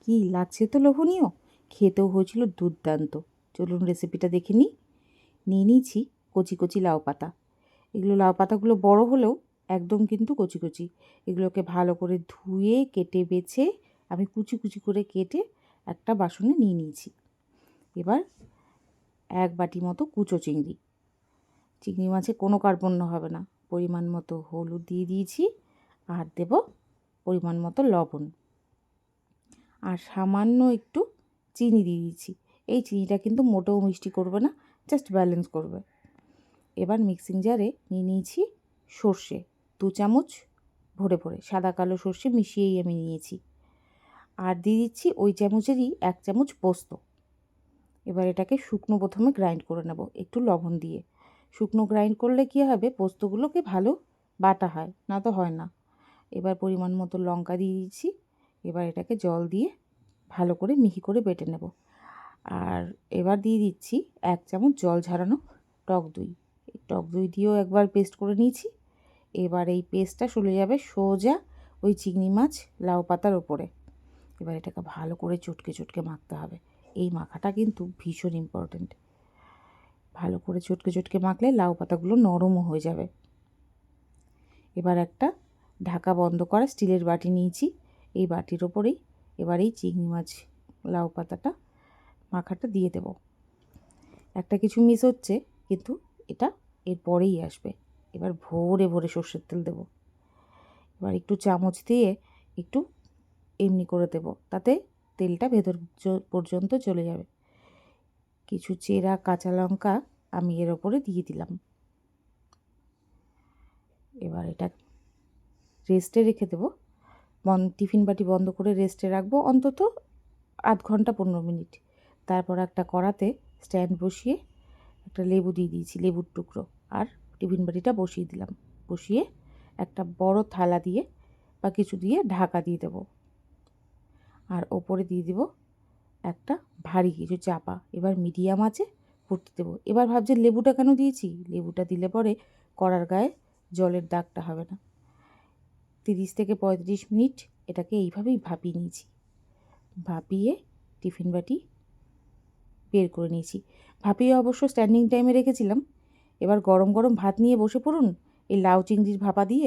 কি লাগছে তো লোভনীয়, খেতেও হয়েছিল দুর্দান্ত। চলুন রেসিপিটা দেখে নিই। নিয়ে নিয়েছি কচি কচি লাউ পাতা। এগুলো লাউ পাতাগুলো বড় হলেও একদম কিন্তু কচি কচি। এগুলোকে ভালো করে ধুয়ে কেটে বেছে আমি কুচি কুচি করে কেটে একটা বাসনে নিয়ে নিয়েছি। এবার 1 বাটি মতো কুচো চিংড়ি। চিংড়ি মাছে কোনো কার্পণ্য হবে না। পরিমাণ মতো হলুদ দিয়ে দিয়েছি, আর দেব পরিমাণ মতো লবণ, আর সামান্য একটু চিনি দিয়ে দিয়েছি। এই চিনিটা কিন্তু মোটেও মিষ্টি করবে না, জাস্ট ব্যালেন্স করবে। এবার মিক্সিং জারে নিয়ে নিয়েছি সর্ষে 2 চামচ ভরে ভরে, সাদা কালো সর্ষে মিশিয়েই আমি নিয়েছি। আর দিয়ে দিচ্ছি ওই চামচেরই 1 চামচ পোস্ত। এবার এটাকে শুকনো প্রথমে গ্রাইন্ড করে নেব একটু লবণ দিয়ে। শুকনো গ্রাইন্ড করলে কী হবে, পোস্তগুলোকে ভালো বাটা হয়, না তো হয় না। এবার পরিমাণ মতো লঙ্কা দিয়ে দিচ্ছি। এবার এটাকে জল দিয়ে ভালো করে মিহি করে বেটে নেব। আর এবার দিয়ে দিচ্ছি 1 চামচ জল ঝরানো টক দই। এই টক দই দিয়েও একবার পেস্ট করে নিয়েছি। এবার এই পেস্টটা চলে যাবে সোজা ওই চিংড়ি মাছ লাউ পাতার ওপরে। এবার এটাকে ভালো করে চটকে চটকে মাখতে হবে। এই মাখাটা কিন্তু ভীষণ ইম্পর্ট্যান্ট। ভালো করে চটকে চটকে মাখলে লাউ পাতাগুলো নরমও হয়ে যাবে। এবার একটা ঢাকা বন্ধ করা স্টিলের বাটি নিয়েছি। এই বাটির ওপরেই এবার এই চিংড়ি মাছ লাউ পাতাটা মাখাটা দিয়ে দেব। একটা কিছু মিস হচ্ছে, কিন্তু এটা এর পরেই আসবে। এবার ভরে ভরে সর্ষের তেল দেব। এবার একটু চামচ দিয়ে একটু এমনি করে দেব, তাতে তেলটা ভেতর পর্যন্ত চলে যাবে। কিছু চেরা কাঁচা লঙ্কা আমি এর ওপরে দিয়ে দিলাম। এবার এটা রেস্টে রেখে দেবো। টিফিন বাটি বন্ধ করে রেস্টে রাখবো অন্তত আধ ঘন্টা 15 মিনিট। তারপর একটা কড়াতে স্ট্যান্ড বসিয়ে একটা লেবু দিয়ে দিয়েছি, লেবুর টুকরো, আর টিফিন বাটিটা বসিয়ে দিলাম। বসিয়ে একটা বড় থালা দিয়ে বা কিছু দিয়ে ঢাকা দিয়ে দেবো, আর ওপরে দিয়ে দেবো একটা ভারী কিছু চাপা। এবার মিডিয়াম আঁচে ফুটতে দেবো। এবার ভাবছে লেবুটা কেন দিয়েছি, লেবুটা দিলে পরে কড়ার গায়ে জলের দাগটা হবে না। 30 থেকে 35 মিনিট এটাকে এইভাবেই ভাপিয়ে নিয়েছি। ভাপিয়ে টিফিন বাটি বের করে নিয়েছি। ভাপিয়ে অবশ্য স্ট্যান্ডিং টাইমে রেখেছিলাম। এবার গরম গরম ভাত নিয়ে বসে পড়ুন এই লাউ চিংড়ির ভাপা দিয়ে।